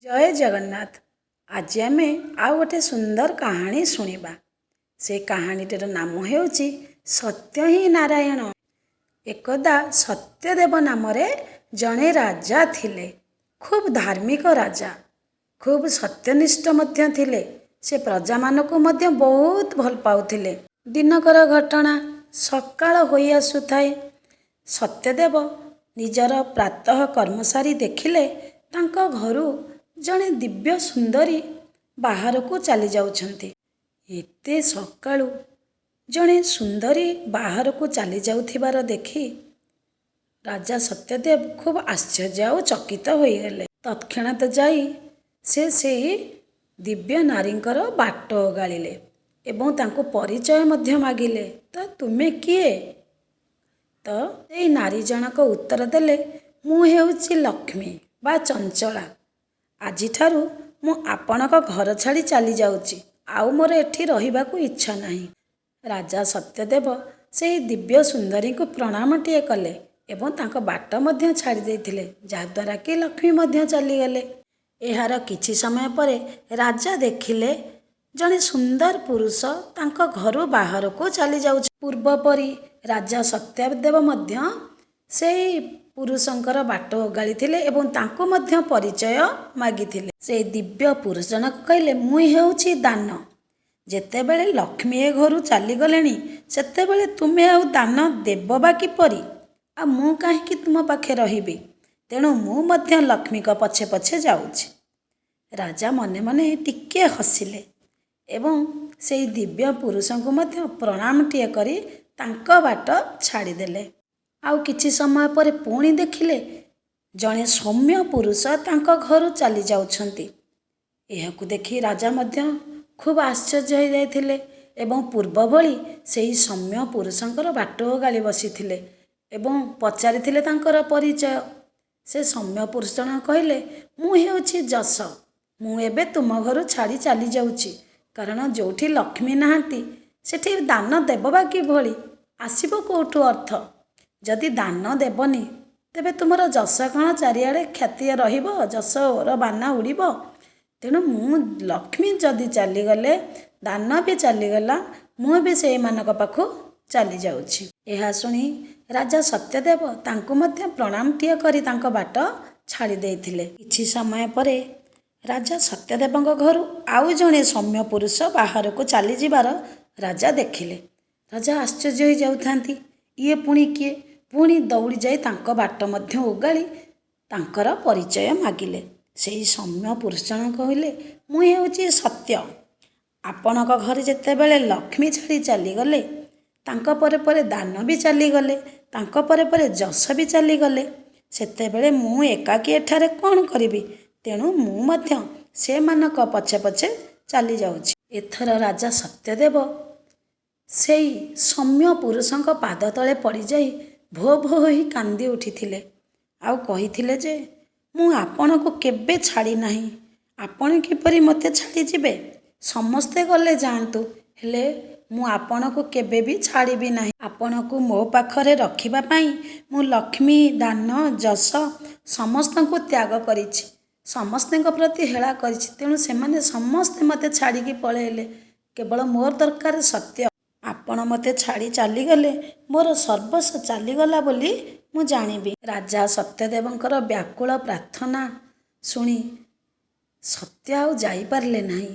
जय जगन्नाथ। आज आम आउ गोटे सुंदर कहानी शुणा। से कहानीटर नाम ହେଉଛି सत्य ही नारायण। एकदा सत्यदेव नाम जड़े राजा थिले। खूब धार्मिक राजा, खूब सत्यनिष्ठ मध्य थिले। से प्रजा मानक मध्य बहुत भल पाउथिले। दिनकर घटना सकाळ होई आसुथाए। सत्यदेव निजर प्रातः कर्मसारी देखिले तांको घरू जड़े दिव्य सुंदरी बाहर को चली जाउछंती। एते सकाळू जड़े सुंदरी बाहर को चली जाउथिबार देखि राजा सत्यदेव खूब आश्चर्य और चकित होइगले। तत्क्षणात जाई से दिव्य नारींकर बाट ओगाळिले एवं तांको परिचय मध्य मागिले। तो तुमे किए? तो ए नारी जनक उत्तर देले, मु हेउची लक्ष्मी बा चंचला। आजि ठारू मु आपणक घर छाड़ी चली जाउची। आउ मोर एठी रहिबाकू इच्छा नाही। राजा सत्यदेव से दिव्य सुंदरी को प्रणामटिए कले एवं तांको बाट मध्य छाड़ी देथिले, जहाद्वारा कि लक्ष्मी मध्य चली गले। एहार किछि समय परे राजा देखिले जड़े सुंदर पुरुष तांको घरू बाहर को चली जाउछ। पूर्व परी राजा सत्यदेव मध्य से पुरुषंकर बाट ओगाळिथिले एवं तांको मध्य परिचय मागिथिले। से दिव्य पुरुष जनक कहले, मु हेउछि दान। जेतेबेले लक्ष्मी ए घरू चली गलेनी सेतेबेले तुमे आउ दान देब बा किपरि? आ मु काहेकि तुम पाखे रहिबि? तेणु मु मध्य लक्ष्मी को पछे पछे जाउछि। राजा मने मने टिके हसिले एवं से दिव्य पुरुष को मध्य प्रणामटिए करी तांको बाट छाड़ीदेले। आउ किछि समय पर पुणी देखिले जड़े सौम्य पुरुष तांको घरू चली जाउछंती। एहाकू देखि राजा मध्य खूब आश्चर्य हो जाइथिले एवं पूर्व भली सेही सौम्य पुरुषंकर बाट ओगाळी बसिथिले एवं पचारिथिले तांकर परिचय। से सौम्य पुरुष जन कहले, मु हेउछि जस। मु एबे तुम घरू छाड़ी चली जाउछि, कारण जोठी लक्ष्मी नाहांती सेठी दान देब बा कि भली? आसीबो कोठू अर्थ? जदि दान देबनी तेबे तुमर जस कण चारिआडे ख्याति रहिबो, जस ओर बाना उड़िबो। तेणु मु लक्ष्मी जदि चलीगले दान भी चलीगला, मु भी से मानक पाखु चली जाउछि। एहा सुनी राजा सत्यदेव तांको मध्य प्रणामटिए करी तांको बाट छाड़ी देइथिले। किछि समय परे राजा सत्यदेवଙ୍କ घरू आउ जणे सौम्य पुरुष बाहर को चली जिबार राजा देखिले। राजा आश्चर्य हो जाउथांती, इए पुणी किए? पुणी दौड़ी जाई तांको बाट मध्य ओगाळी तांकर परिचय मागिले। सेही सौम्य पुरुष जन कहले, मु हेउछि सत्य। आपणक घर जेतेबेले लक्ष्मी छाड़ी चलीगले तांको परे परे दान भी चलीगले, तांको परे परे जस भी चलीगले, सेतेबेले मु एकाकी एठारे कोन करिबि? तेणु मु मध्य से मानक पछे पछे चली जाउछि। एथर राजा सत्यदेव सेई सौम्य पुरुषंक पाद तले पड़ी जाई भो भो होई कांदी उठिथिले। आउ कहिथिले जे, मु आपण को केबे छाड़ी नाही। आपण किपरि मते छाड़ी जिबे? समस्ते गले जांतु, हेले मु आपण को केबे भी छाड़ीबी नाही। आपण को मो पाखरे रखिबा पई मु लक्ष्मी, दान, जस समस्त को त्याग करिछि, समस्तଙ୍କ प्रति हेला करिछि। तेणु सेमाने समस्ते मते छाड़ी की पळेले, केवल मोर दरकार सत्य। आपण मते छाड़ी चली गले मोर सर्वस्व चलीगला बोली मु जानिबी। राजा सत्यदेवंकर व्याकुल प्रार्थना शुणी सत्य आउ जाई पारले नाही।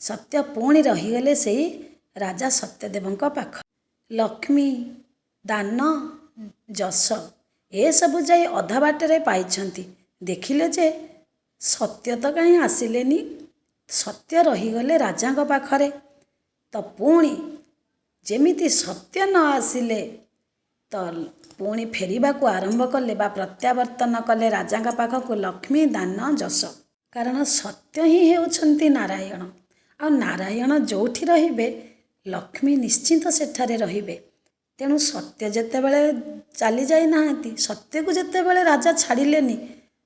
सत्य पुणी रहीगले सेही राजा सत्यदेवंक पाख। लक्ष्मी, दान, जस ए सबु जाई अधा बाटरे पाइछंती। देखिले जे सत्य तो कहीं आसिलेनी। सत्य रहीगले राजांक पाखरे। तो पुणी जेमिति सत्य न आसिले तो पुणी फेरिबा को आरंभ कले बा प्रत्यावर्तन कले राजांक पाखकु लक्ष्मी, दान, जस। कारण सत्य ही हेउछंती नारायण। आ नारायण जोठी रहिबे लक्ष्मी निश्चिंत सेठारे रहिबे। तेणु सत्य जेतेबेले चली जाई नाहांती, सत्य को जेतेबेले राजा छाड़िलेनी,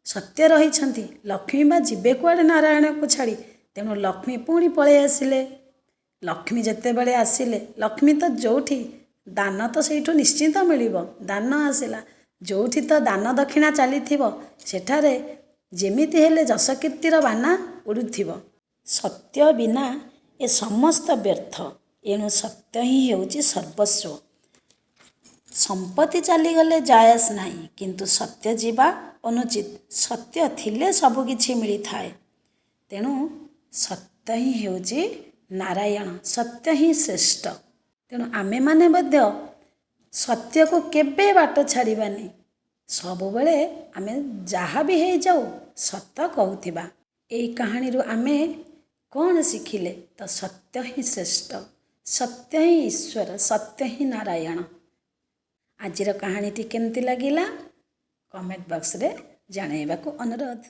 सत्य रहिछंती, लक्ष्मी बा जिबे कुआडे नारायण को छाड़ी। तेणु लक्ष्मी पुणी पळे आसिले। लक्ष्मी जेतेबेले आसिले, लक्ष्मी तो जोठी दान तो सेठू निश्चिंत मिलिबो। दान आसिला जोठी तो दान दक्षिणा चलीथिबो, सेठारे ଯେମିତି ହେଲେ ଯଶକୀର୍ତ୍ତିର ବାନା ଉଡ଼ୁଥିବ। ସତ୍ୟ ବିନା ଏ ସମସ୍ତ ବ୍ୟର୍ଥ। ଏଣୁ ସତ୍ୟ ହିଁ ହେଉଛି ସର୍ବସ୍ୱ। ସମ୍ପତ୍ତି ଚାଲିଗଲେ ଯାଏସ୍ ନାହିଁ, କିନ୍ତୁ ସତ୍ୟ ଯିବା ଅନୁଚିତ। ସତ୍ୟ ଥିଲେ ସବୁକିଛି ମିଳିଥାଏ। ତେଣୁ ସତ୍ୟ ହିଁ ହେଉଛି ନାରାୟଣ, ସତ୍ୟ ହିଁ ଶ୍ରେଷ୍ଠ। ତେଣୁ ଆମେମାନେ ମଧ୍ୟ ସତ୍ୟକୁ କେବେ ବାଟ ଛାଡ଼ିବାନି। ସବୁବେଳେ ଆମେ ଯାହା ବି ହେଇଯାଉ ସତ କହୁଥିବା। ଏଇ କାହାଣୀରୁ ଆମେ କ'ଣ ଶିଖିଲେ? ତ ସତ୍ୟ ହିଁ ଶ୍ରେଷ୍ଠ, ସତ୍ୟ ହିଁ ଈଶ୍ୱର, ସତ୍ୟ ହିଁ ନାରାୟଣ। ଆଜିର କାହାଣୀଟି କେମିତି ଲାଗିଲା କମେଣ୍ଟ ବକ୍ସରେ ଜଣାଇବାକୁ ଅନୁରୋଧ।